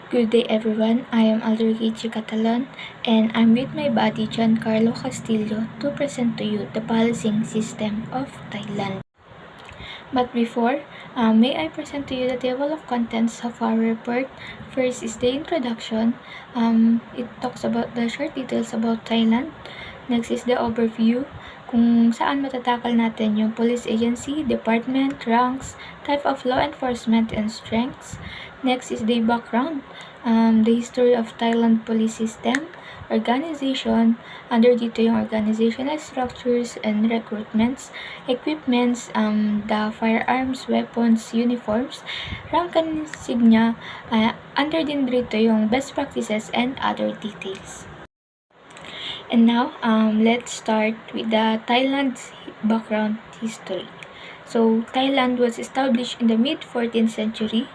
Good day everyone, I am Aldergichi Catalan and I'm with my buddy Giancarlo Castillo to present to you the policing system of Thailand. But before, may I present to you the table of contents of our report. First is the introduction. It talks about the short details about Thailand. Next is the overview, kung saan matatakal natin yung police agency, department, ranks, type of law enforcement, and strengths. Next is the background, the history of Thailand police system, organization, under dito yung organizational structures and recruitments, equipments, the firearms, weapons, uniforms, rank and insignia, under din dito yung best practices and other details. And now, let's start with the Thailand's background history. So, Thailand was established in the mid-14th century.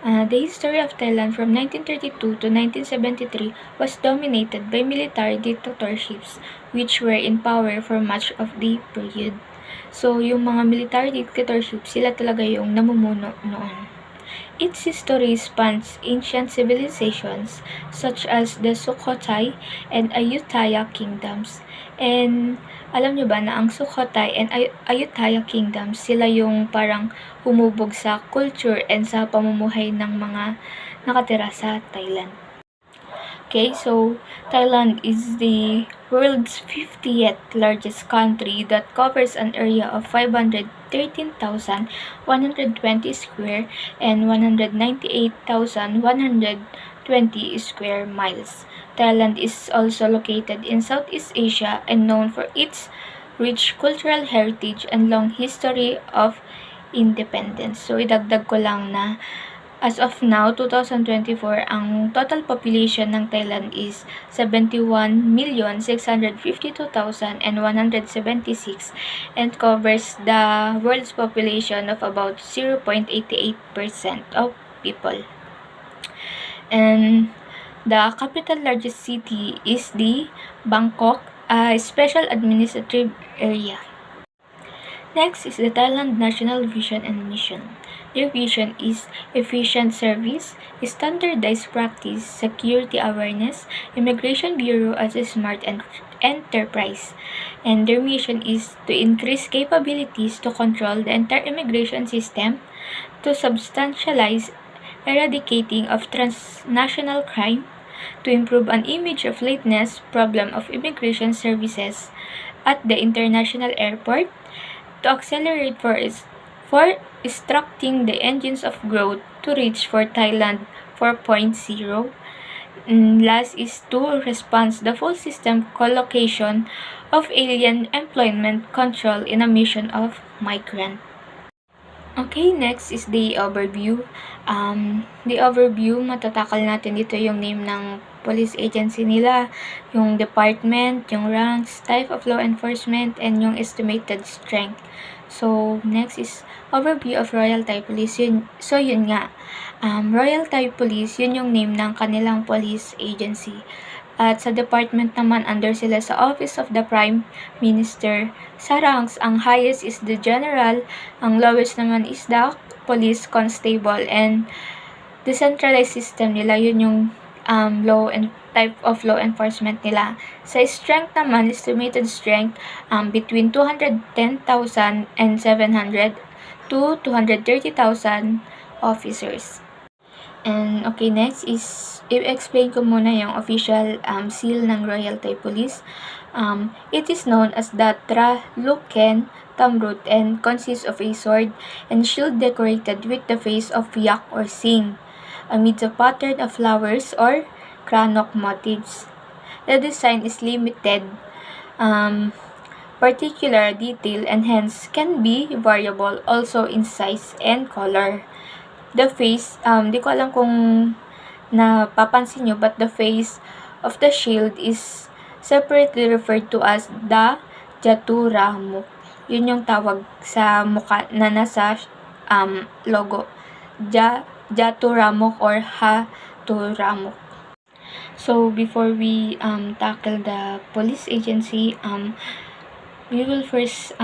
The history of Thailand from 1932 to 1973 was dominated by military dictatorships which were in power for much of the period. So, yung mga military dictatorships, sila talaga yung namumuno noon. Its history spans ancient civilizations such as the Sukhothai and Ayutthaya kingdoms. And alam nyo ba na ang Sukhothai and Ayutthaya kingdoms, sila yung parang humubog sa culture and sa pamumuhay ng mga nakatira sa Thailand. Okay, so Thailand is the world's 50th largest country that covers an area of 513,120 square and 198,120 square miles. Thailand is also located in Southeast Asia and known for its rich cultural heritage and long history of independence. So idagdag ko lang na as of now, 2024, ang total population ng Thailand is 71,652,176 and covers the world's population of about 0.88% of people. And the capital largest city is the Bangkok, a special administrative area. Next is the Thailand National Vision and Mission. Their vision is efficient service, standardized practice, security awareness, Immigration Bureau as a smart enterprise. And their mission is to increase capabilities to control the entire immigration system, to substantialize eradicating of transnational crime, to improve an image of lateness problem of immigration services at the international airport, to accelerate for instructing the engines of growth to reach for Thailand 4.0. Last is to respond the full system collocation of alien employment control in a mission of migrant. Okay, next is the overview. Matatakal natin dito yung name ng police agency nila, yung department, yung ranks, type of law enforcement, and yung estimated strength. So, next is overview of Royal Thai Police. Yun nga. Royal Thai Police, yun yung name ng kanilang police agency. At sa department naman, under sila sa Office of the Prime Minister. Sa ranks, ang highest is the General, ang lowest naman is the Police Constable, and decentralized system nila, yun yung law and type of law enforcement nila. Sa strength naman, estimated strength between 210,700 to 230,000 officers. And okay, next is i-explain ko muna yung official seal ng Royal Thai Police. It is known as the Traluken Tamrut and consists of a sword and shield decorated with the face of yak or sing, amidst a pattern of flowers or Kranok motifs. The design is limited, particular detail, and hence can be variable also in size and color. The face, di ko alam kung napapansin nyo, but the face of the shield is separately referred to as the Jaturamuk. Yun yung tawag sa mukha na nasa logo. Jaturamuk or Haturamuk. So, before we tackle the police agency, we will first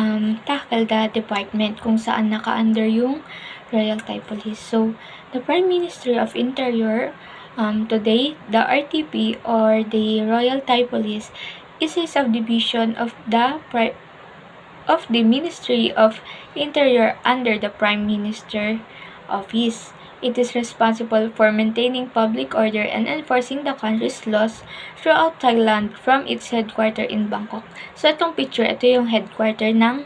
tackle the department kung saan naka-under yung Royal Thai Police. So, the Prime Minister of Interior Today, the RTP or the Royal Thai Police is a subdivision of the Ministry of Interior under the Prime Minister Office. It is responsible for maintaining public order and enforcing the country's laws throughout Thailand from its headquarters in Bangkok. So, itong picture, ito yung headquarter ng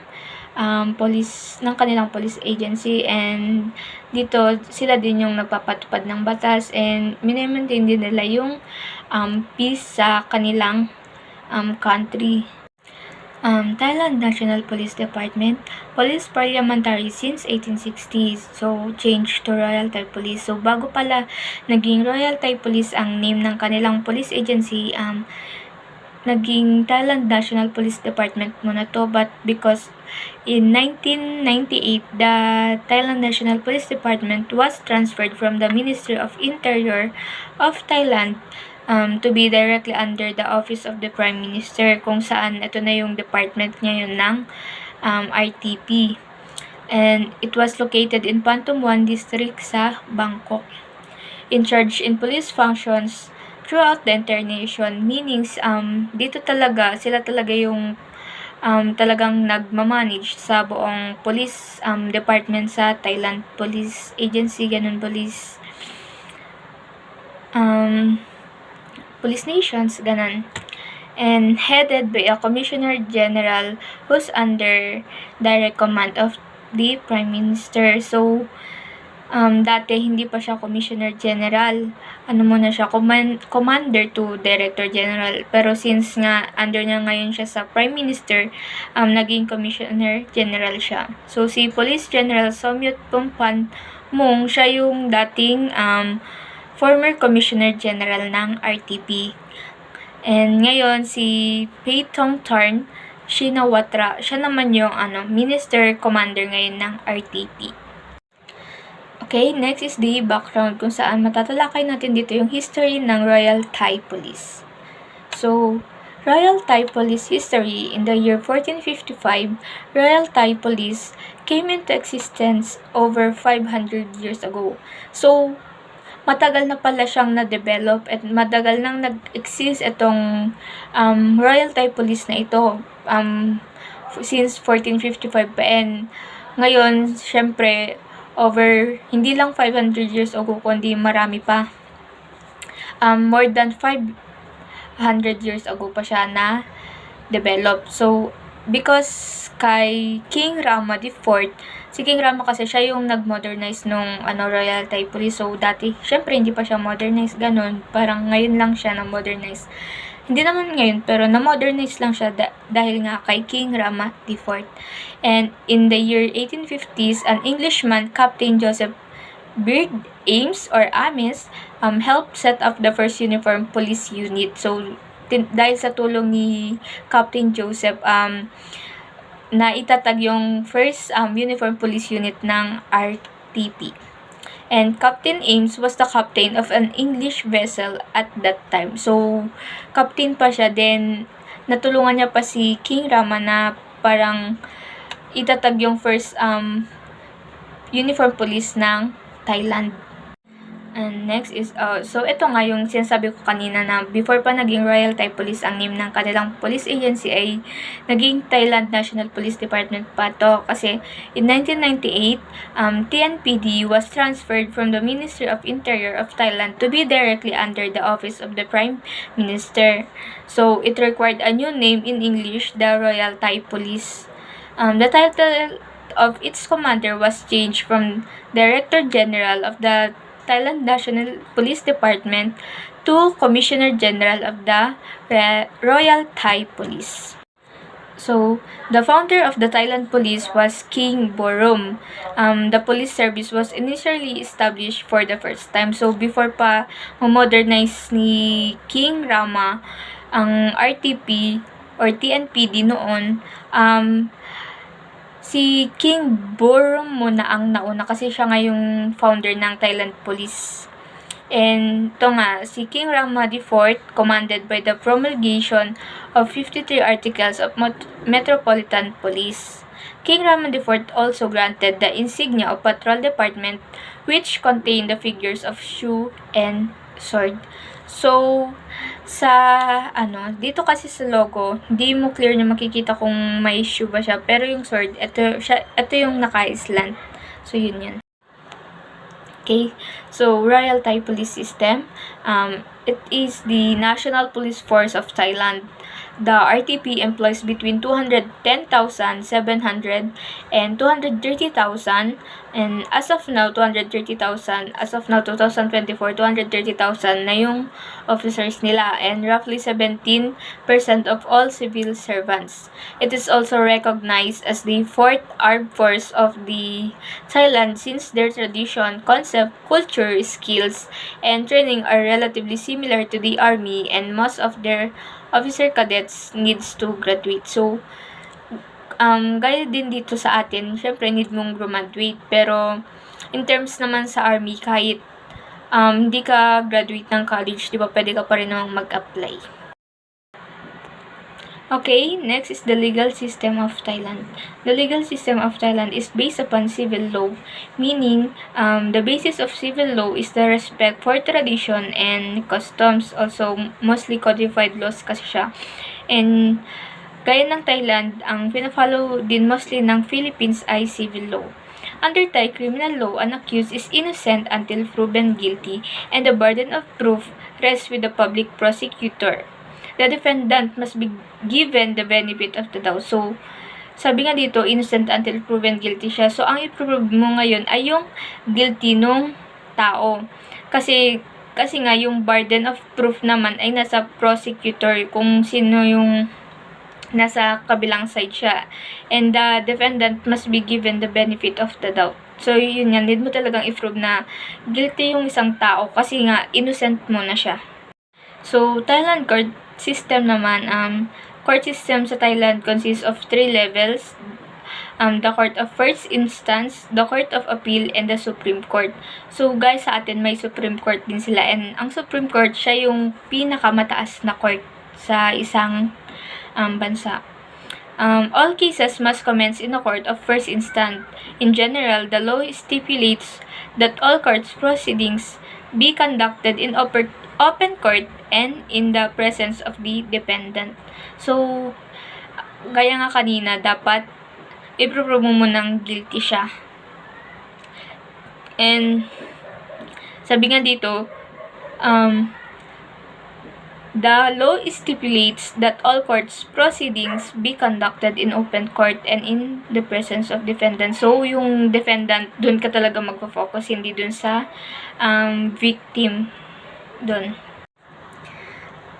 ng kanilang police agency, and dito sila din yung nagpapatupad ng batas and mini-maintain din nila yung peace sa kanilang country. Thailand National Police Department, Police Parliamentary since 1860s, so changed to Royal Thai Police. So bago pala naging Royal Thai Police ang name ng kanilang police agency, naging Thailand National Police Department muna to, but because in 1998, the Thailand National Police Department was transferred from the Ministry of Interior of Thailand to be directly under the Office of the Prime Minister, kung saan ito na yung department ngayon ng RTP. And it was located in Pantum 1 District sa Bangkok. In charge in police functions throughout the entire nation, meanings dito talaga sila talaga yung talagang nagmamanage sa buong police department sa Thailand, police agency, ganun, police nations, ganun. And headed by a Commissioner General who's under direct command of the Prime Minister. So, dati hindi pa siya Commissioner General. Ano muna siya, Commander to Director General. Pero since nga, under niya ngayon siya sa Prime Minister, naging Commissioner General siya. So, si Police General Somyut Pumpan Mung, siya yung dating former Commissioner General ng RTP. And ngayon, si Phay Thong Tarn Shinawatra, siya naman yung Minister Commander ngayon ng RTP. Okay, next is the background, kung saan matatalakay natin dito yung history ng Royal Thai Police. So, Royal Thai Police history. In the year 1455, Royal Thai Police came into existence over 500 years ago. So, matagal na pala siyang na-develop at matagal nang nag-exist itong Royal Thai Police na ito since 1455 pa, and ngayon, syempre, over hindi lang 500 years ago kundi marami pa, more than 500 years ago pa siya na develop. So, because kay King Rama IV, si King Rama kasi siya yung nag-modernize nung Royal Thai Police. So, dati, syempre, hindi pa siya modernize, ganun. Parang ngayon lang siya na-modernize. Hindi naman ngayon, pero na-modernize lang siya dahil nga kay King Rama IV. And in the year 1850s, an Englishman, Captain Joseph Bird Ames or Ames, helped set up the first uniform police unit. So, dahil sa tulong ni Captain Joseph, na itatag yung first uniform police unit ng RTP. And Captain Ames was the captain of an English vessel at that time. So, captain pa siya, then natulungan niya pa si King Rama na parang itatag yung first uniform police ng Thailand. And next is, so ito nga yung sinasabi ko kanina na before pa naging Royal Thai Police ang name ng kanilang police agency ay naging Thailand National Police Department pa to. Kasi in 1998, TNPD was transferred from the Ministry of Interior of Thailand to be directly under the Office of the Prime Minister. So it required a new name in English, the Royal Thai Police. The title of its commander was changed from Director General of the Thailand National Police Department to Commissioner General of the Royal Thai Police. So, the founder of the Thailand Police was King Borum. The police service was initially established for the first time. So, before pa modernize ni King Rama ang RTP or TNPD noon, si King Borum muna ang nauna kasi siya nga yung founder ng Thailand Police. And ito nga, si King Rama IV commanded by the promulgation of 53 articles of Metropolitan Police. King Rama IV also granted the insignia of Patrol Department, which contained the figures of Shu and sword. So, dito kasi sa logo, hindi mo clear na makikita kung may issue ba siya. Pero yung sword, ito yung naka-slant. So, yun. Okay, so Royal Thai Police System, it is the National Police Force of Thailand. The RTP employs between 210,700 and 230,000, and as of now 230,000, as of now 2024 230,000 na yung officers nila, and roughly 17% of all civil servants. It is also recognized as the fourth armed force of the Thailand since their tradition, concept, culture, skills, and training are relatively similar to the army, and most of their officer cadets needs to graduate. So, gaya din dito sa atin, syempre need mong graduate. Pero, in terms naman sa army, kahit hindi ka graduate ng college, di ba, pwede ka pa rin namang mag-apply. Okay, next is the legal system of Thailand. The legal system of Thailand is based upon civil law, meaning the basis of civil law is the respect for tradition and customs, also mostly codified laws kasi siya. And gaya ng Thailand, ang pina-follow din mostly ng Philippines ay civil law. Under Thai criminal law, an accused is innocent until proven guilty, and the burden of proof rests with the public prosecutor. The defendant must be given the benefit of the doubt. So, sabi nga dito, innocent until proven guilty siya. So, ang i-prove mo ngayon ay yung guilty nung tao. Kasi nga yung burden of proof naman ay nasa prosecutor, kung sino yung nasa kabilang side siya. And the defendant must be given the benefit of the doubt. So, yun yan. Need mo talagang i-prove na guilty yung isang tao kasi nga innocent mo na siya. So, Thailand court system naman, court system sa Thailand consists of 3 levels. The Court of First Instance, the Court of Appeal, and the Supreme Court. So, guys, sa atin may Supreme Court din sila. And ang Supreme Court, siya yung pinakamataas na court sa isang bansa. All cases must commence in a court of first instance. In general, the law stipulates that all court proceedings be conducted in open court and in the presence of the defendant. So, gaya nga kanina, dapat i-prove mo ng guilty siya. And, sabi nga dito, the law stipulates that all courts proceedings be conducted in open court and in the presence of defendant. So, yung defendant, dun ka talaga magpo-focus, hindi dun sa victim. Dun.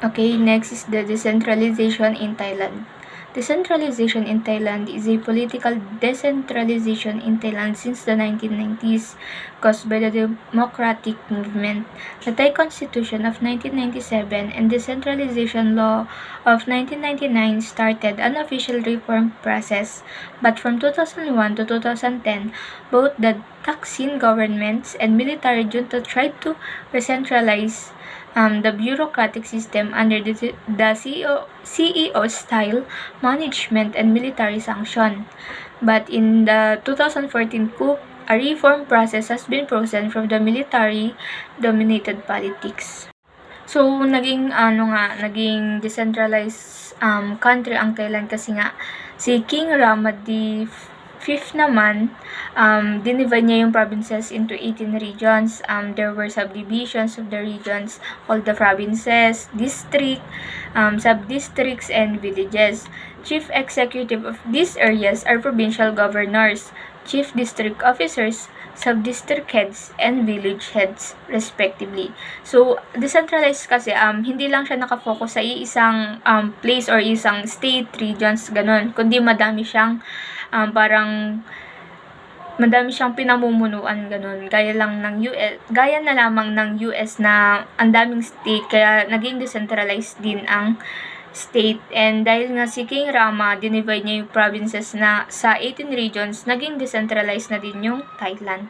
Okay, next is the decentralization in Thailand. Decentralization in Thailand is a political decentralization in Thailand since the 1990s caused by the democratic movement. The Thai Constitution of 1997 and Decentralization Law of 1999 started an official reform process, but from 2001 to 2010, both the Thaksin governments and military junta tried to recentralize the bureaucratic system under the CEO-style management and military sanction. But in the 2014 coup, a reform process has been frozen from the military-dominated politics. So, naging decentralized country ang Thailand kasi nga si King Rama V naman, dinivide niya yung provinces into 18 regions. There were subdivisions of the regions called the provinces, district, sub-districts, and villages. Chief executive of these areas are provincial governors, chief district officers, sub-district heads, and village heads, respectively. So, decentralized kasi, hindi lang siya nakafocus sa iisang place or isang state, regions, ganun. Kundi madami siyang madami siyang pinamumunuan, ganun. Gaya na lamang ng US na ang daming state, kaya naging decentralized din ang state. And dahil nga si King Rama, dinivide niya yung provinces na sa 18 regions, naging decentralized na din yung Thailand.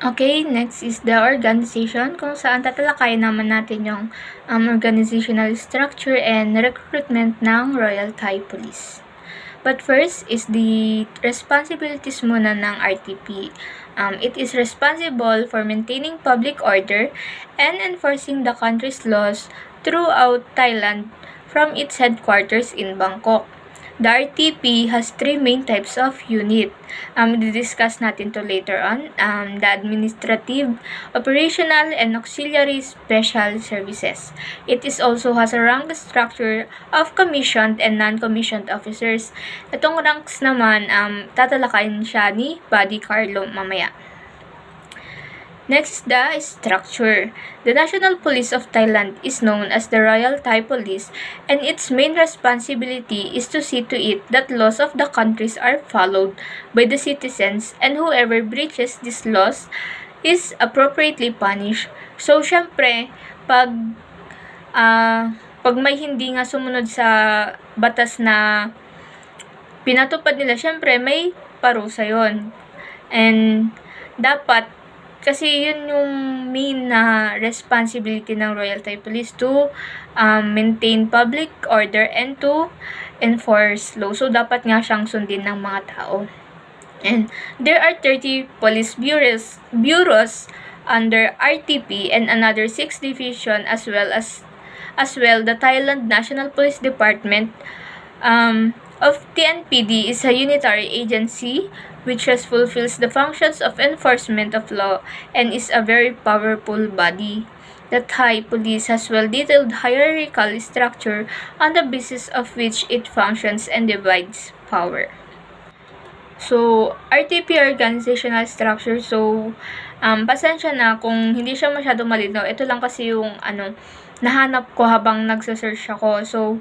Okay, next is the organization, kung saan tatalakayin naman natin yung organizational structure and recruitment ng Royal Thai Police. But first is the responsibilities muna ng RTP. It is responsible for maintaining public order and enforcing the country's laws throughout Thailand from its headquarters in Bangkok. The RTP has three main types of unit. Discuss natin to later on. The administrative, operational, and auxiliary special services. It is also has a rank structure of commissioned and non-commissioned officers. Itong ranks naman, tatalakayin siya ni Buddy Carlo mamaya. Next is the structure. The National Police of Thailand is known as the Royal Thai Police, and its main responsibility is to see to it that laws of the countries are followed by the citizens, and whoever breaches these laws is appropriately punished. So, syempre, pag may hindi nga sumunod sa batas na pinatupad nila, syempre, may parusa yon. And dapat kasi yun yung main na responsibility ng Royal Thai Police to maintain public order and to enforce law. So, dapat nga siyang sundin ng mga tao. And there are 30 police bureaus under RTP and another 6 division as well the Thailand National Police Department of TNPD is a unitary agency which fulfills the functions of enforcement of law and is a very powerful body. The Thai police has well-detailed hierarchical structure on the basis of which it functions and divides power. So, RTP organizational structure. So, pasensya na kung hindi siya masyado malinaw. Ito lang kasi yung nahanap ko habang nagsasearch ako. So,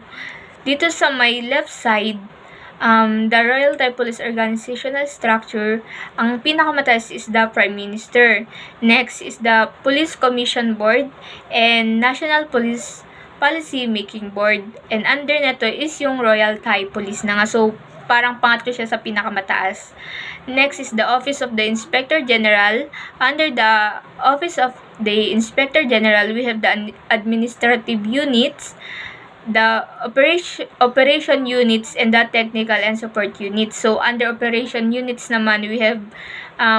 dito sa may left side, the Royal Thai Police organizational structure, ang pinakamataas is the Prime Minister. Next is the Police Commission Board and National Police Policy Making Board. And under neto is yung Royal Thai Police na nga. So, parang pangatlo siya sa pinakamataas. Next is the Office of the Inspector General. Under the Office of the Inspector General, we have the administrative units, the operation units, and the technical and support units. So, under operation units naman, we have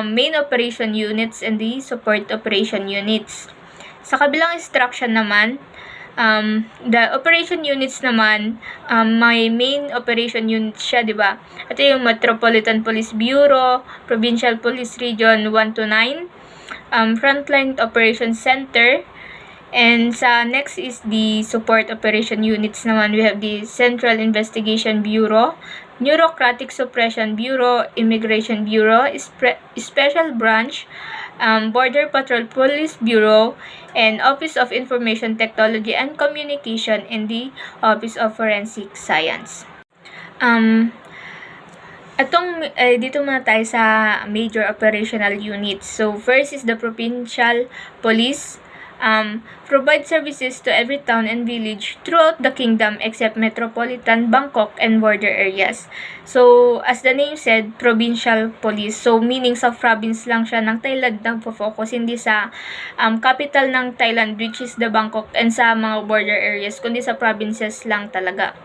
main operation units and the support operation units. Sa kabilang instruction naman, the operation units naman, may main operation units siya, diba? Ito yung Metropolitan Police Bureau, Provincial Police Region 1 to 9, Frontline Operations Center. And sa next is the support operation units naman. We have the Central Investigation Bureau, Bureaucratic Suppression Bureau, Immigration Bureau, Special Branch, Border Patrol Police Bureau, and Office of Information Technology and Communication, and the Office of Forensic Science. Dito muna tayo sa major operational units. So, first is the Provincial Police. Provide services to every town and village throughout the kingdom except metropolitan, Bangkok, and border areas. So, as the name said, provincial police. So, meaning sa province lang siya ng Thailand nagpo-focus, hindi sa capital ng Thailand, which is the Bangkok, and sa mga border areas, kundi sa provinces lang talaga.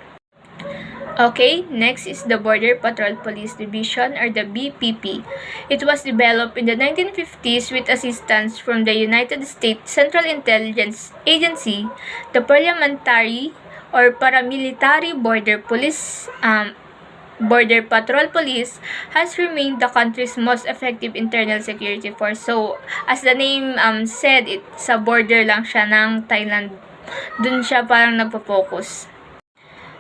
Okay, next is the Border Patrol Police Division, or the BPP. It was developed in the 1950s with assistance from the United States Central Intelligence Agency. The Parliamentary or Paramilitary Border Patrol Police has remained the country's most effective internal security force. So, as the name said, sa border lang siya ng Thailand. Dun siya parang nagpo-focus.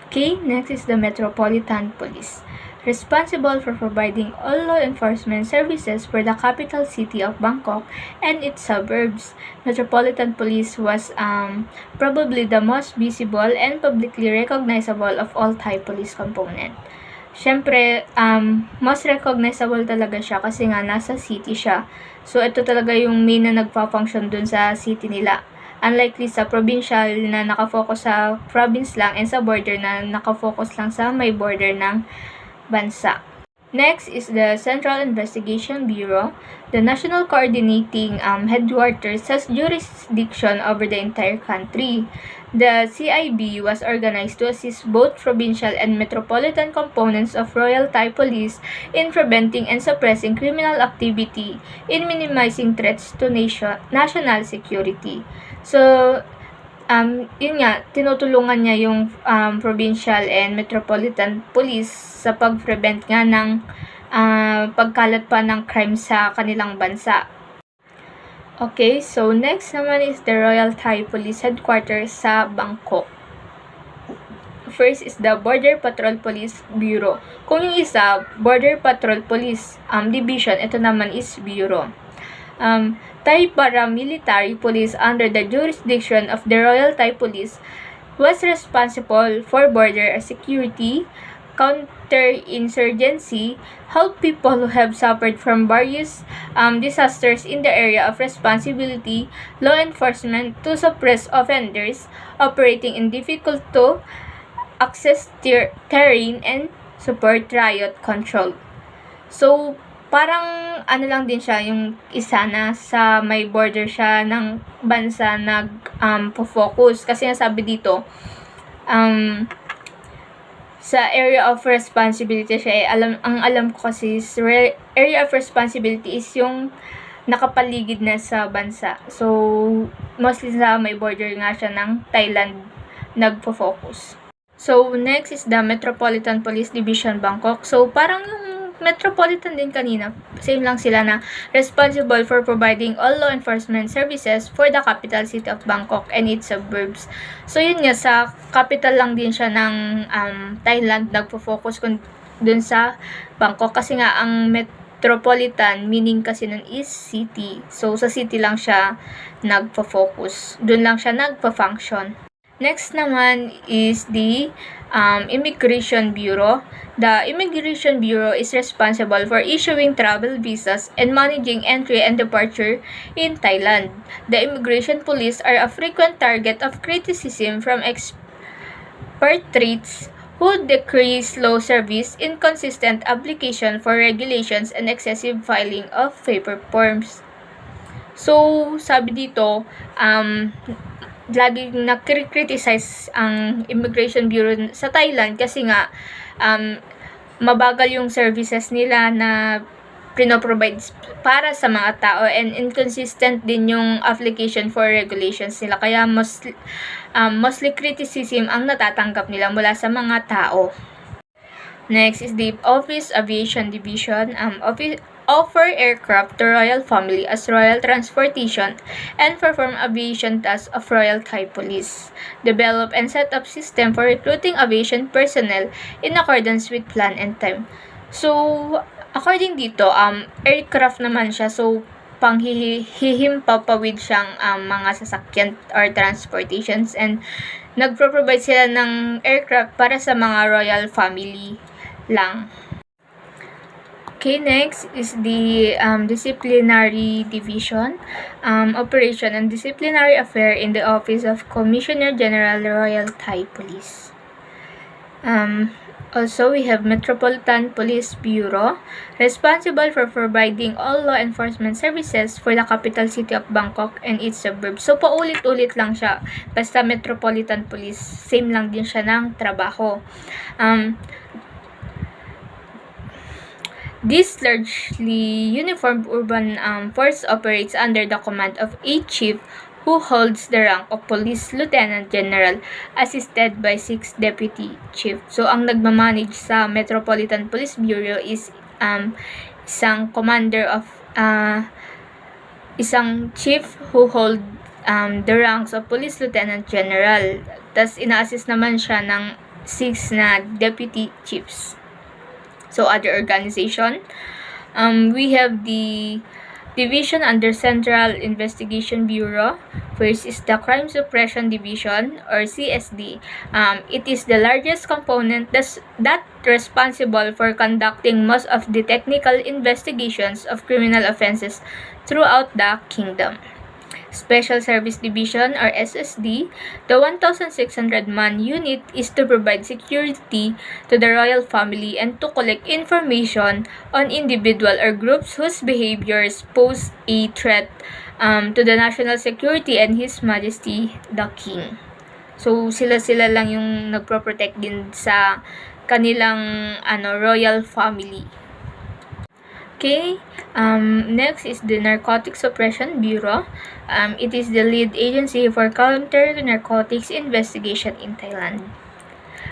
Okay, next is the Metropolitan Police, responsible for providing all law enforcement services for the capital city of Bangkok and its suburbs. Metropolitan Police was probably the most visible and publicly recognizable of all Thai police component. Siyempre, most recognizable talaga siya kasi nga nasa city siya. So, ito talaga yung main na nagpa-function dun sa city nila. Unlikely sa provincial na nakafocus sa province lang and sa border na nakafocus lang sa may border ng bansa. Next is the Central Investigation Bureau. The National Coordinating Headquarters has jurisdiction over the entire country. The CIB was organized to assist both provincial and metropolitan components of Royal Thai Police in preventing and suppressing criminal activity, in minimizing threats to national security. So, yun nga, tinutulungan niya yung provincial and metropolitan police sa pag-prevent nga ng pagkalat pa ng crime sa kanilang bansa. Okay, so next naman is the Royal Thai Police Headquarters sa Bangkok. First is the Border Patrol Police Bureau. Kung yung isa, Border Patrol Police Division, ito naman is Bureau. Thai Paramilitary Police under the jurisdiction of the Royal Thai Police was responsible for border security, counterinsurgency, help people who have suffered from various disasters in the area of responsibility, law enforcement to suppress offenders operating in difficult to access terrain, and support riot control. So, parang ano lang din siya, yung isa na sa may border siya ng bansa nag-focus. Kasi nasabi dito, sa area of responsibility siya, ang alam ko kasi area of responsibility is yung nakapaligid na sa bansa. So, mostly sa may border nga siya ng Thailand nagpo-focus. So, next is the Metropolitan Police Division Bangkok. So, parang yung Metropolitan din kanina, same lang sila na responsible for providing all law enforcement services for the capital city of Bangkok and its suburbs. So yun nga, sa capital lang din siya ng Thailand nagpo-focus dun sa Bangkok kasi nga ang Metropolitan meaning kasi nun is city. So sa city lang siya nagpo-focus. Dun lang siya nagpo-function. Next naman is the Immigration Bureau. The Immigration Bureau is responsible for issuing travel visas and managing entry and departure in Thailand. The immigration police are a frequent target of criticism from expatriates who decree slow service, inconsistent application for regulations, and excessive filing of paper forms. So, sabi dito, laging nakikriticize ang Immigration Bureau sa Thailand kasi nga mabagal yung services nila na pinoprovide para sa mga tao and inconsistent din yung application for regulations nila kaya mostly criticism ang natatanggap nila mula sa mga tao. Next is the Office Aviation Division. Offer aircraft to royal family as royal transportation and perform aviation tasks of Royal Thai Police. Develop and set up system for recruiting aviation personnel in accordance with plan and time. So, according dito, aircraft naman siya. So, panghihimpapawid siyang mga sasakyan or transportations and nagpro-provide sila ng aircraft para sa mga royal family lang. Okay, next is the Disciplinary Division, Operation and Disciplinary Affair in the Office of Commissioner General Royal Thai Police. Also, we have Metropolitan Police Bureau, responsible for providing all law enforcement services for the capital city of Bangkok and its suburbs. So, paulit-ulit lang siya. Basta Metropolitan Police, same lang din siya ng trabaho. This largely uniformed urban force operates under the command of a chief who holds the rank of Police Lieutenant General, assisted by 6 deputy chief. So, ang nagmamanage sa Metropolitan Police Bureau is isang commander of isang chief who hold the ranks of Police Lieutenant General. Tas ina-assist naman siya ng 6 na deputy chiefs. So, other organization, we have the division under Central Investigation Bureau. First is the Crime Suppression Division or CSD. It is the largest component that responsible for conducting most of the technical investigations of criminal offenses throughout the kingdom. Special Service Division or SSD, the 1,600-man unit is to provide security to the royal family and to collect information on individual or groups whose behaviors pose a threat to the national security and His Majesty the King. So sila lang yung nagpro-protect din sa kanilang royal family. Okay, next is the Narcotics Suppression Bureau. It is the lead agency for counter-narcotics investigation in Thailand.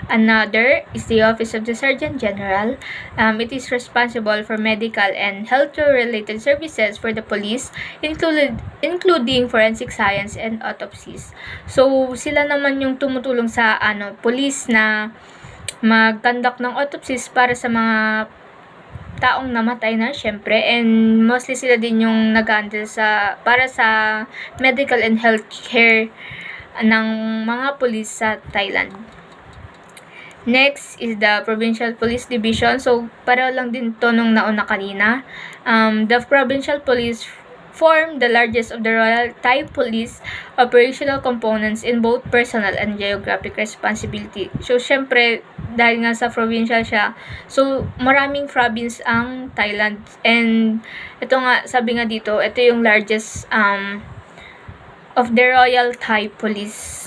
Another is the Office of the Surgeon General. It is responsible for medical and health-related services for the police, including forensic science and autopsies. So, sila naman yung tumutulong sa police na mag-conduct ng autopsies para sa mga taong namatay na, syempre, and mostly sila din yung nag-handle para sa medical and healthcare ng mga police sa Thailand. Next is the Provincial Police Division. So, pareho lang din to nung nauna kanina. The Provincial Police form the largest of the Royal Thai Police operational components in both personal and geographic responsibility. So, syempre, dahil nga sa provincial siya, so, maraming province ang Thailand. And, ito nga, sabi nga dito, ito yung largest of the Royal Thai Police.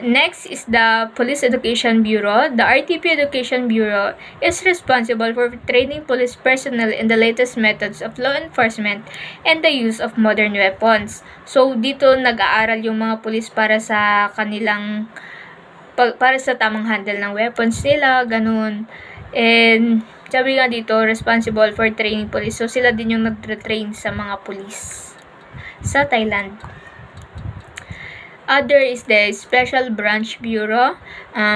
Next is the Police Education Bureau. The RTP Education Bureau is responsible for training police personnel in the latest methods of law enforcement and the use of modern weapons. So, dito nag-aaral yung mga police para sa kanilang para sa tamang handle ng weapons nila, ganun. And, sabi nga dito, responsible for training police. So, sila din yung nagtre-train sa mga police sa Thailand. Other is the Special Branch Bureau.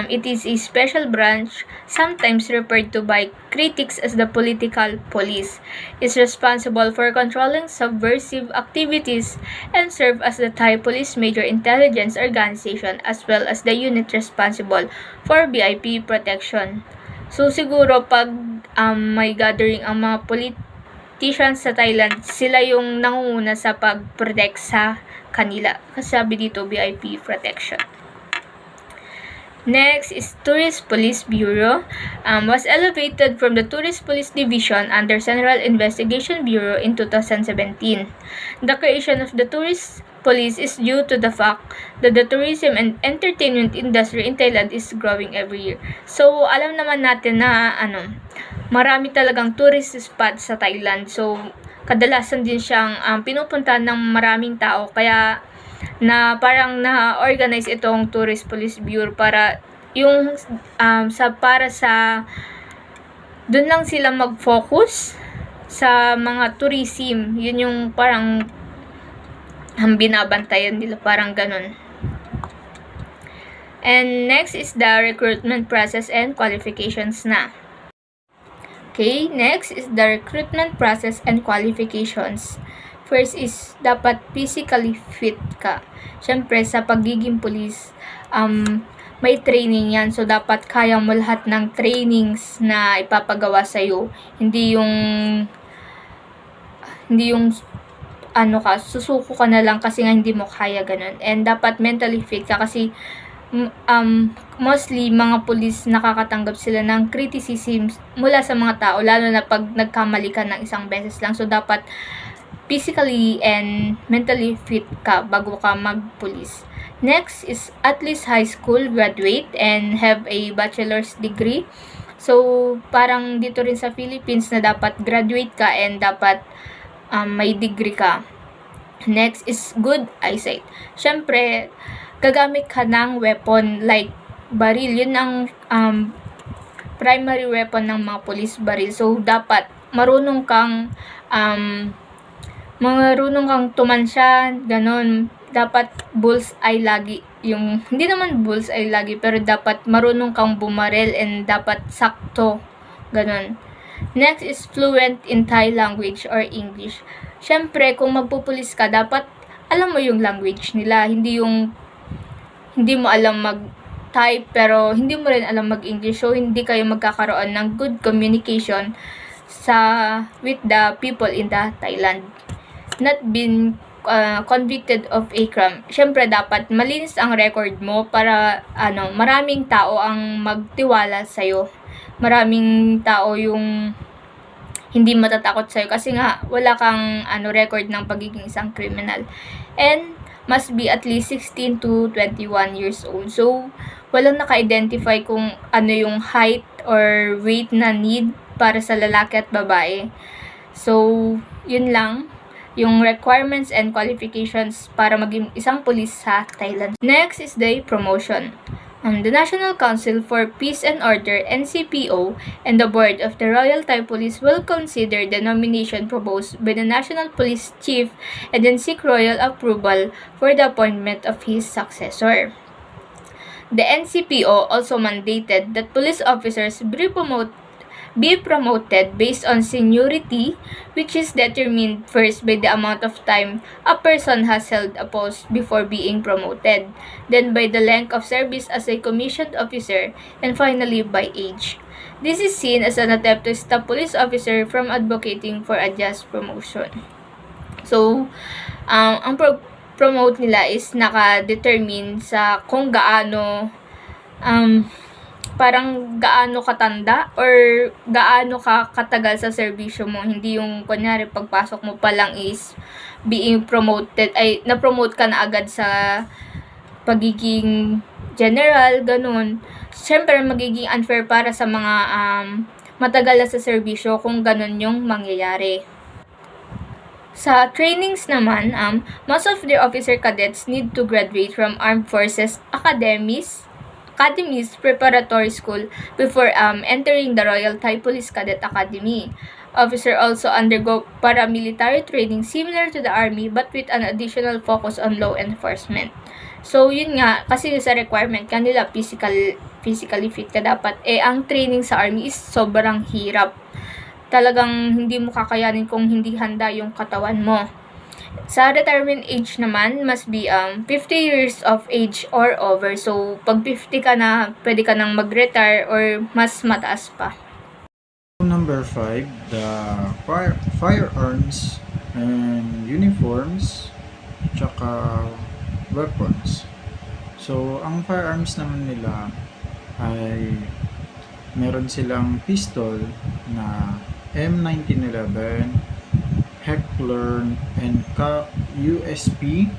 It is a special branch, sometimes referred to by critics as the political police. It's responsible for controlling subversive activities and serve as the Thai Police major intelligence organization as well as the unit responsible for VIP protection. So siguro pag may gathering ang mga politicians sa Thailand, sila yung nangunguna sa pag-protect sa kanila. Kasi sabi dito, VIP protection. Next is Tourist Police Bureau. Was elevated from the Tourist Police Division under Central Investigation Bureau in 2017. The creation of the Tourist Police is due to the fact that the tourism and entertainment industry in Thailand is growing every year. So, alam naman natin na marami talagang tourist spot sa Thailand. So, kadalasan din siyang pinupuntahan ng maraming tao, kaya na parang na-organize itong Tourist Police Bureau para yung para sa doon lang sila mag-focus sa mga tourism. Yun yung parang binabantayan nila, parang ganun. And next is the recruitment process and qualifications na. Okay, next is the recruitment process and qualifications. First is, dapat physically fit ka. Siyempre, sa pagiging police, may training yan. So, dapat kaya mo lahat ng trainings na ipapagawa sa'yo. Hindi yung susuko ka na lang kasi nga hindi mo kaya, ganun. And dapat mentally fit ka kasi mostly mga police nakakatanggap sila ng criticism mula sa mga tao, lalo na pag nagkamali ka ng isang beses lang. So dapat physically and mentally fit ka bago ka mag-police. Next is at least high school graduate and have a bachelor's degree. So parang dito rin sa Philippines na dapat graduate ka and dapat may degree ka. Next is good eyesight. Syempre, gagamit ka ng weapon like baril. Yun ang primary weapon ng mga police, baril. So, dapat marunong kang tumansya, ganun. Dapat bullseye lagi. Hindi naman bullseye lagi, pero dapat marunong kang bumaril and dapat sakto. Ganun. Next is fluent in Thai language or English. Syempre, kung magpupulis ka, dapat alam mo yung language nila. Hindi mo alam mag-type, pero hindi mo rin alam mag-English. So, hindi kayo magkakaroon ng good communication with the people in the Thailand. Not being convicted of a crime, syempre dapat malinis ang record mo para maraming tao ang magtiwala sa'yo. Maraming tao yung hindi matatakot sa'yo kasi nga wala kang record ng pagiging isang criminal. And must be at least 16 to 21 years old. So, walang naka-identify kung ano yung height or weight na need para sa lalaki at babae. So, yun lang yung requirements and qualifications para maging isang pulis sa Thailand. Next is the promotion. The National Council for Peace and Order, NCPO, and the Board of the Royal Thai Police will consider the nomination proposed by the National Police Chief and then seek royal approval for the appointment of his successor. The NCPO also mandated that police officers be promoted based on seniority, which is determined first by the amount of time a person has held a post before being promoted, then by the length of service as a commissioned officer, and finally by age. This is seen as an attempt to stop police officer from advocating for a just promotion. So, ang promote nila is naka-determine sa kung gaano parang gaano katanda or gaano ka katagal sa serbisyo mo. Hindi yung kunyari pagpasok mo pa lang is being promoted, ay na-promote ka na agad sa pagiging general, ganun. Siyempre magiging unfair para sa mga matagal na sa serbisyo kung ganun yung mangyayari. Sa trainings naman, most of the officer cadets need to graduate from Armed Forces Academy's preparatory school before entering the Royal Thai Police Cadet Academy. Officer also undergo paramilitary training similar to the Army but with an additional focus on law enforcement. So, yun nga, kasi sa requirement kanila physically fit ka dapat. Ang training sa Army is sobrang hirap. Talagang hindi mo kakayanin kung hindi handa yung katawan mo. Sa retirement age naman, must be 50 years of age or over. So, pag 50 ka na, pwede ka nang mag-retire or mas mataas pa. Number 5, the firearms and uniforms, tsaka weapons. So, ang firearms naman nila ay meron silang pistol na M1911, Heckler and Koch USP,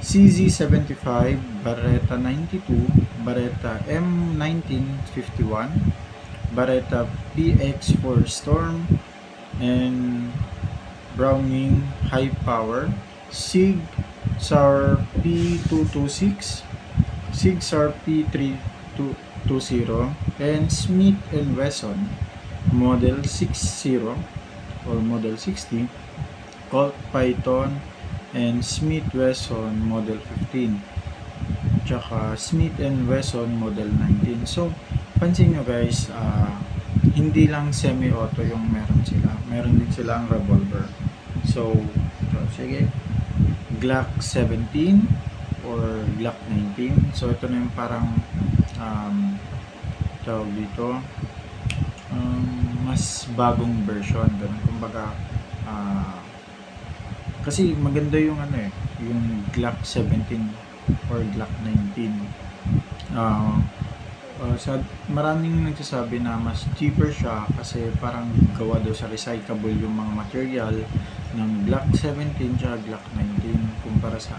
CZ75, Beretta 92, Beretta M1951, Beretta PX4 Storm, and Browning High Power, Sig Sauer P226, Sig Sauer P320, and Smith & Wesson Model 60 or Model 60, Colt Python, and Smith Wesson Model 15, tsaka Smith & Wesson Model 19. So, pansin nyo guys, hindi lang semi-auto yung meron sila. Meron din silang revolver. So sige, Glock 17 or Glock 19. So, ito na yung parang tawag dito, mas bagong version. Ganun, kumbaga, kasi maganda yung yung Glock 17 or Glock 19. Maraming nagsasabi na mas cheaper siya kasi parang gawa daw sa recyclable yung mga material ng Glock 17 at Glock 19 kumpara sa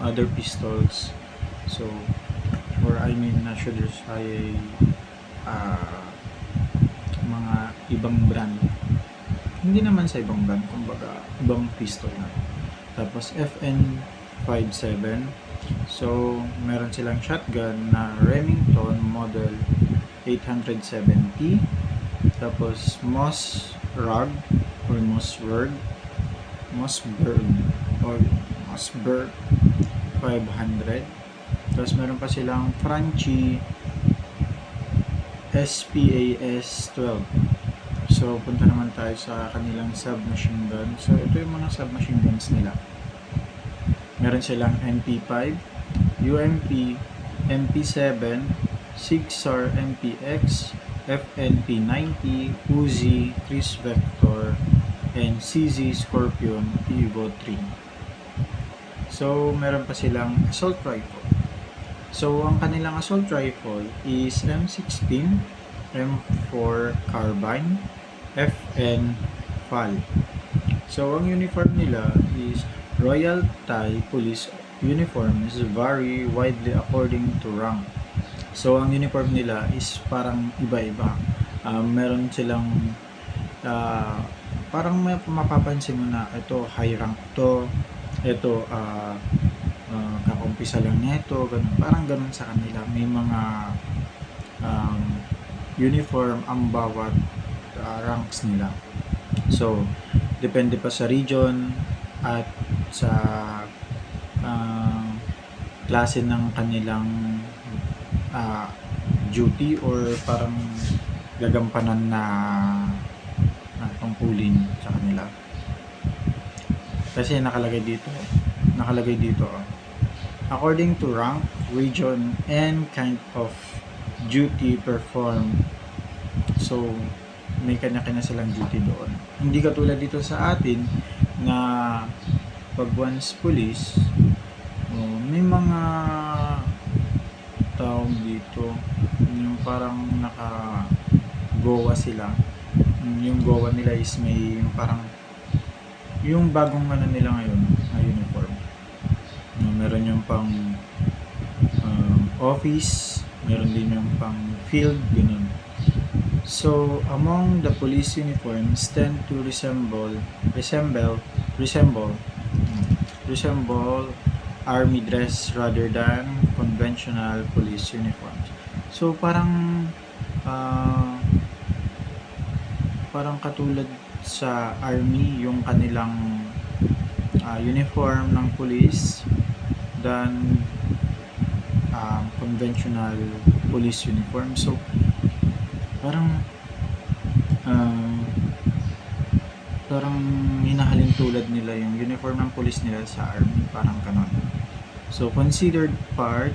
other pistols. So, or I mean, should say mga ibang brand. Hindi naman sa ibang brand, kumbaga ibang pistol na. Tapos FN57. So, meron silang shotgun na Remington Model 870. Tapos Mossberg or Mossberg 500. Tapos meron pa silang Franchi SPAS 12. So, punta naman tayo sa kanilang submachine gun. So, ito yung mga submachine guns nila. Meron silang MP5, UMP, MP7, Sig Sauer MPX, FNP90, Uzi, Chris Vector, and CZ Scorpion Evo 3. So, meron pa silang assault rifle. So, ang kanilang assault rifle is M16, M4 carbine, FN FAL. So, ang uniform nila is Royal Thai Police uniforms vary widely according to rank. So, ang uniform nila is parang iba-iba. Meron silang parang mapapansin mo na ito high rank to, ito kakumpisa lang nito, ganun. Parang ganun sa kanila. May mga uniform ang bawat ranks nila. So, depende pa sa region at sa klase ng kanilang duty or parang gagampanan na tungkulin sa kanila. Kasi nakalagay dito according to rank, region, and kind of duty performed. So, may kanya-kanya silang duty doon. Hindi katulad dito sa atin na pag once police, may mga tawag dito, yung parang naka-gowa sila. Yung gowa nila is may yung parang yung bagong nila ngayon na uniform. Meron yung pang office, meron din yung pang field, ganun. So, among the police uniforms tend to resemble army dress rather than conventional police uniforms. So, parang katulad sa army yung kanilang uniform ng police than conventional police uniform. So, parang hinahalin tulad nila yung uniform ng police nila sa army, parang kanon. So, considered part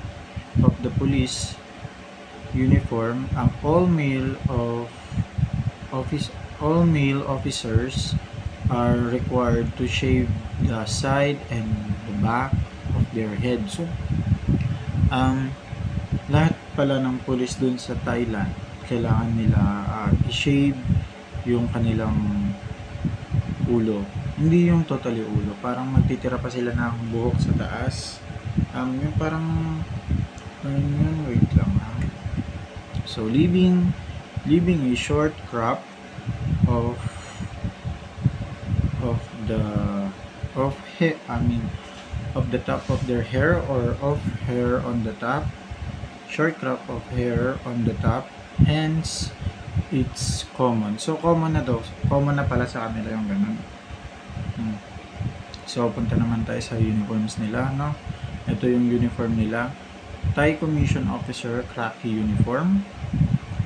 of the police uniform, ang all male officers are required to shave the side and the back of their head. So, lahat pala ng police dun sa Thailand, kailangan nila i-shave yung kanilang ulo. Hindi yung totally ulo. Parang magtitira pa sila ng buhok sa taas. Yung parang wait lang ha. So, leaving a short crop of the top of their hair or of hair on the top, short crop of hair on the top, hence it's common. So common na pala sa kanila yung ganun. So punta naman tayo sa uniforms nila, no? Ito yung uniform nila, Thai Commission Officer khaki uniform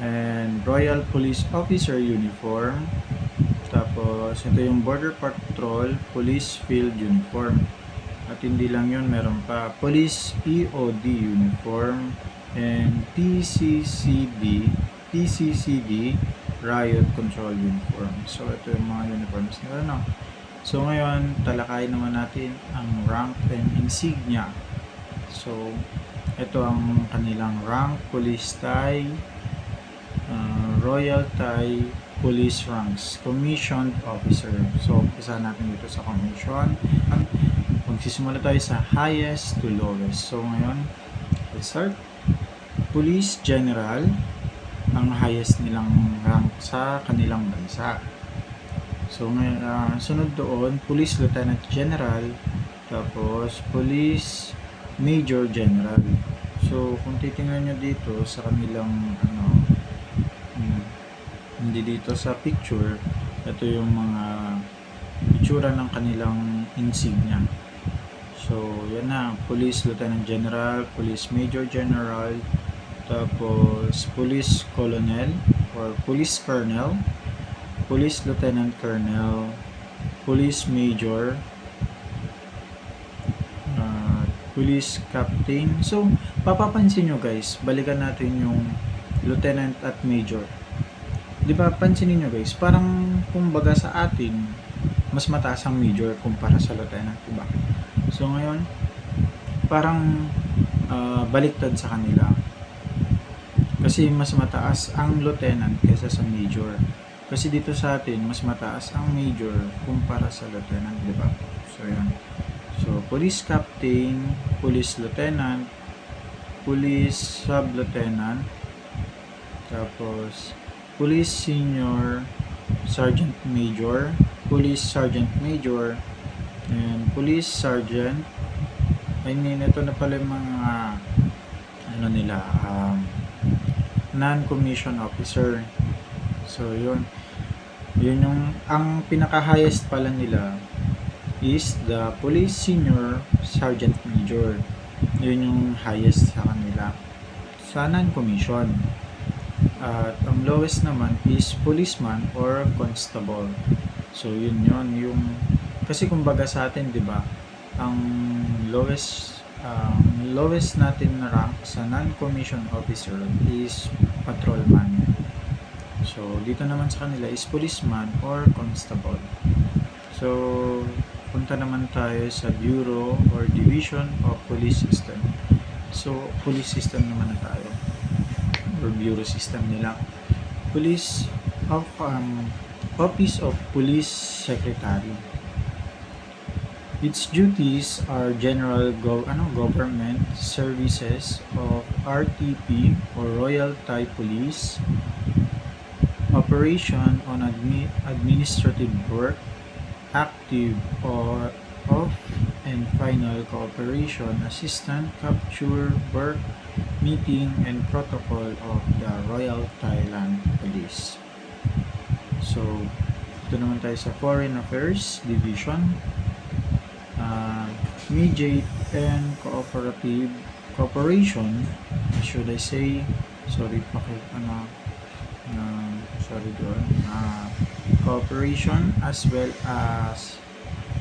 and Royal Police Officer uniform. Tapos ito yung Border Patrol Police Field uniform. At hindi lang yun, meron pa Police EOD uniform and PCCD Riot Control uniform. So ito yung mga uniforms nila, no? So ngayon, talakayin naman natin ang rank and insignia. So ito ang kanilang rank, Police Thai, Royal Thai Police ranks, Commissioned Officer. So umpisa natin dito sa commission. Magsisimula tayo sa highest to lowest. So ngayon, let's start. Police General, ang highest nilang rank sa kanilang bansa. So ngayon, sunod doon, Police Lieutenant General, tapos Police Major General. So kung titingnan nyo dito sa kanilang hindi dito sa picture, ito yung mga itsura ng kanilang insignia. So yan na, Police Lieutenant General, Police Major General, tapos Police Colonel or Police Colonel, Police Lieutenant Colonel, Police Major, Police Captain. So papapansin nyo guys, balikan natin yung Lieutenant at Major. Di ba, pansinin nyo guys, parang kumbaga sa atin, mas mataas ang major kumpara sa lieutenant, diba? So ngayon, parang baliktad sa kanila. Kasi mas mataas ang lieutenant kaysa sa major. Kasi dito sa atin, mas mataas ang major kumpara sa lieutenant, diba? So yan. So, police captain, police lieutenant, police sub-lieutenant, tapos police senior, sergeant major, police sergeant major, and police sergeant. I mean, ito na pala yung mga ano nila, non-commissioned officer. So, yun yung ang pinaka-highest pala nila is the police senior sergeant major. Yun yung highest sa kanila sa non-commission. At ang lowest naman is policeman or constable. So yun yung kasi kumbaga sa atin, 'di ba? Ang lowest natin na rank sa non-commissioned officer is patrolman. So dito naman sa kanila is policeman or constable. So punta naman tayo sa Bureau or Division of Police System. So, police system naman na tayo. Or bureau system nila. Office of Police Secretary. Its duties are general government services of RTP or Royal Thai Police, operation on administrative work, active or off and final cooperation, assistant, capture, work, meeting, and protocol of the Royal Thailand Police. So, ito naman tayo sa Foreign Affairs Division. Mediate and cooperative cooperation, should I say, sorry doon, cooperation as well as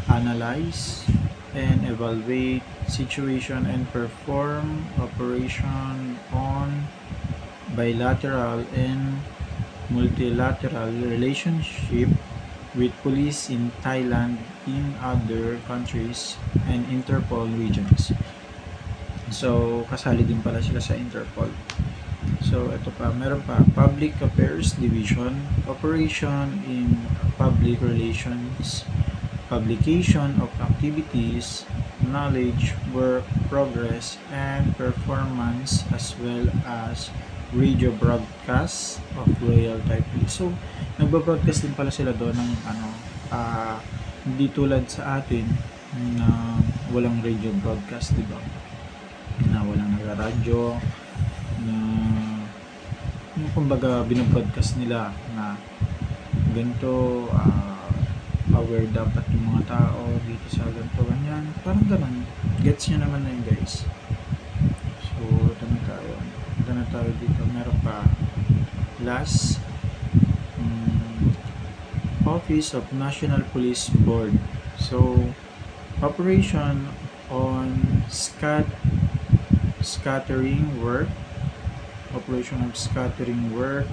analyze and evaluate situation and perform operation on bilateral and multilateral relationship with police in Thailand, in other countries, and Interpol regions. So, kasali din pala sila sa Interpol. So, ito pa, meron pa, Public Affairs Division, operation in public relations, publication of activities, knowledge, work, progress, and performance, as well as radio broadcast of Royal Thai Police. So, nagbabroadcast din pala sila doon ng hindi tulad sa atin na walang radio broadcast, di ba? Na walang nagra-radyo, na kumbaga binabroadcast nila na ganito, aware dapat yung mga tao dito sa ganito, ganyan. Parang ganun. Gets nyo naman na yun, guys. So, ito na tayo dito. Meron pa last, Office of National Police Board. So, operation on scattering work, operation of scattering work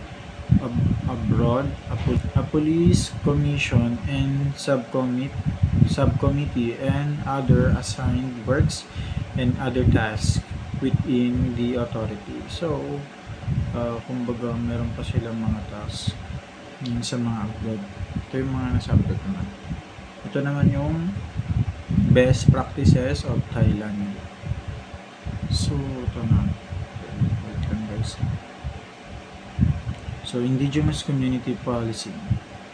abroad, a police commission and subcommittee and other assigned works and other tasks within the authority. So, kumbaga meron pa silang mga tasks sa mga abroad. Ito yung mga nasa abroad naman. Ito naman yung best practices of Thailand. So, ito na. Wait lang, guys. So, indigenous community policy.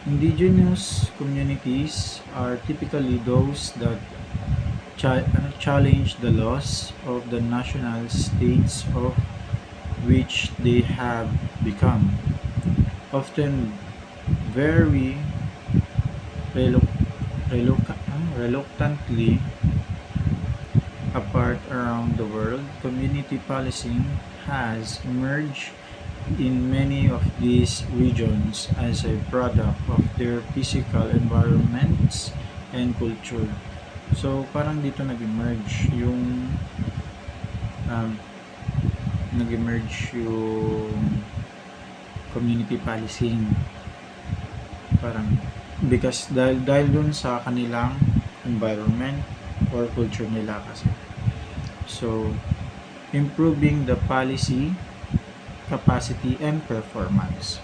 Indigenous communities are typically those that challenge the laws of the national states of which they have become, often very reluctantly apart around the world. Community policing has emerged in many of these regions as a product of their physical environments and culture. So, parang dito nag-emerge yung community policing. Parang because dahil dun sa kanilang environment or culture nila kasi. So, improving the policy, capacity, and performance.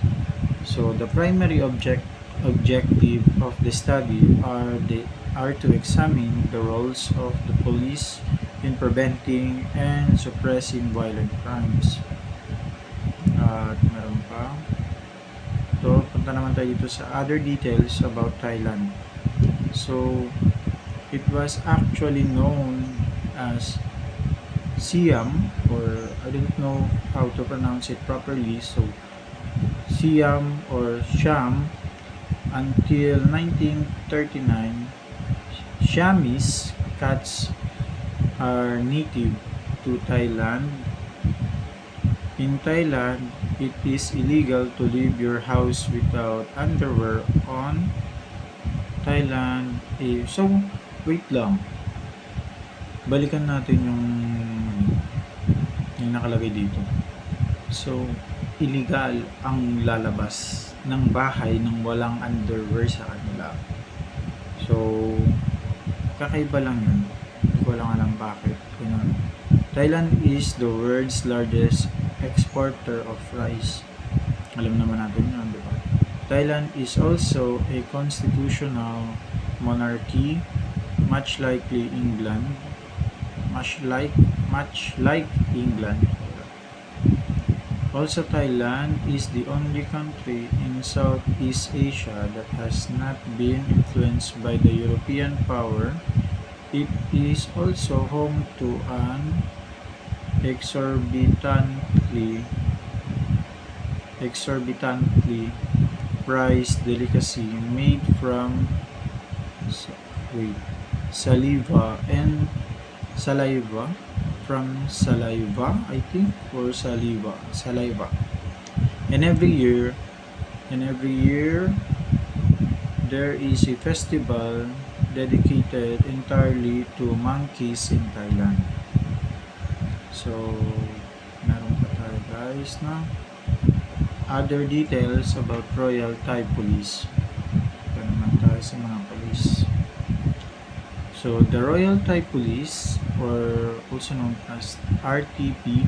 So, the primary objective of the study are to examine the roles of the police in preventing and suppressing violent crimes. At meron pa. So, punta naman tayo dito sa other details about Thailand. So, it was actually known as Siam, or I don't know how to pronounce it properly. So, Siam or Siam until 1939. Siamese cats are native to Thailand. In Thailand, it is illegal to leave your house without underwear on. Thailand, so wait lang. Balikan natin yung nakalagay dito. So, illegal ang lalabas ng bahay nang walang underwear sa kanila. So, kakaiba lang yun. Hindi ko lang alam bakit. Thailand is the world's largest exporter of rice. Alam naman natin yun, di ba? Thailand is also a constitutional monarchy, much like England. Also, Thailand is the only country in Southeast Asia that has not been influenced by the European power. It is also home to an exorbitantly priced delicacy made from saliva, I think, or saliva. And every year there is a festival dedicated entirely to monkeys in Thailand. So, meron pa tayo guys na other details about Royal Thai Police. Ito naman tayo sa mga police. So, the Royal Thai Police, or also known as RTP,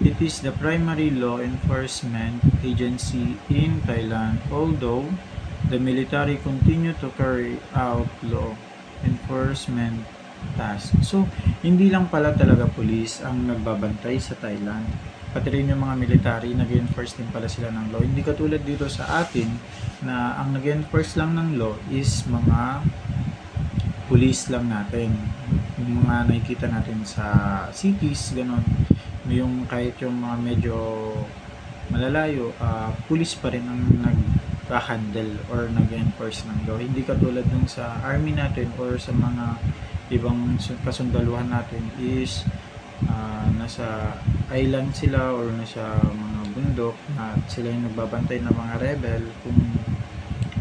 it is the primary law enforcement agency in Thailand, although the military continue to carry out law enforcement tasks. So, hindi lang pala talaga police ang nagbabantay sa Thailand. Pati rin yung mga military, nag-enforce din pala sila ng law. Hindi katulad dito sa atin na ang nag-enforce lang ng law is mga police lang natin. Yung mga nakikita natin sa cities, ganon. Yung kahit yung mga medyo malalayo, police pa rin ang nag-handle or nag-enforce ng law. Hindi katulad nung sa army natin or sa mga ibang kasundaluhan natin is nasa island sila or nasa mga bundok at sila yung nagbabantay ng mga rebel kung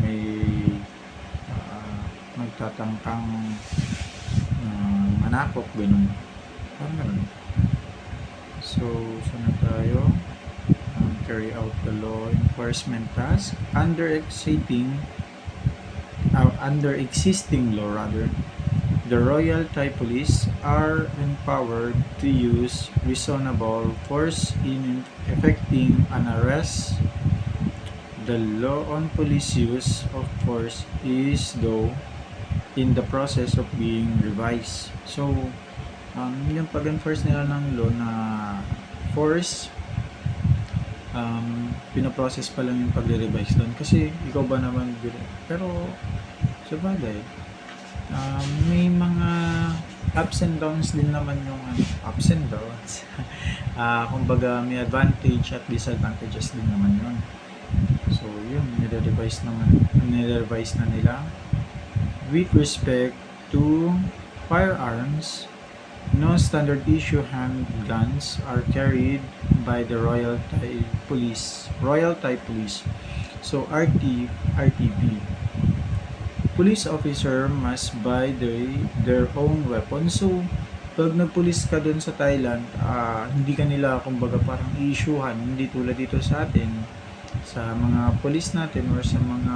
may magtatangkang manakop, ganun. Parang ganun. So, saan tayo? Carry out the law enforcement task under existing law rather. The Royal Thai Police are empowered to use reasonable force in effecting an arrest. The law on police use of force is, though, in the process of being revised. So, yung pag-enforce nila ng law na force, pinaprocess pa lang yung pag-revise doon. Kasi, ikaw ba naman, pero, sa bagay, may mga ups and downs din naman yung ups and downs. Kumbaga, may advantage at disadvantages din naman yun. So, yun, nire-revise na nila. With respect to firearms, no standard issue handguns are carried by the Royal Thai Police. So, RTP. Police officer must buy their own weapons. So, pag nagpulis ka dun sa Thailand, hindi ka nila kumbaga parang i-issuehan, hindi tulad dito sa atin, sa mga police natin or sa mga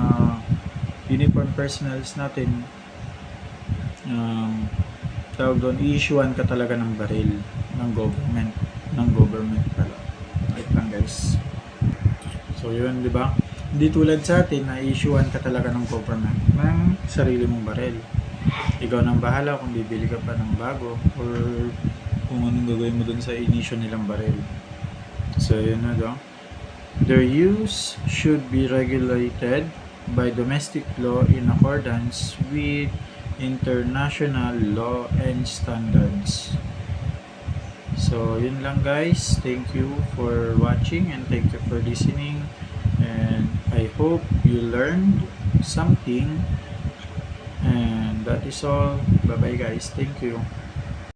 uniform personnels natin, tawag doon, i-issuean ka talaga ng baril ng government pala. Wait lang guys. So yun, di ba? Hindi tulad sa atin na i-issuean ka talaga ng government ng sarili mong baril. Ikaw nang bahala kung bibili ka pa ng bago or kung anong gagawin mo dun sa inisyo nilang baril. So yun na daw. Their use should be regulated by domestic law in accordance with international law and standards. So yun lang guys. Thank you for watching and thank you for listening. And I hope you learned something. And that is all. Bye bye guys. Thank you.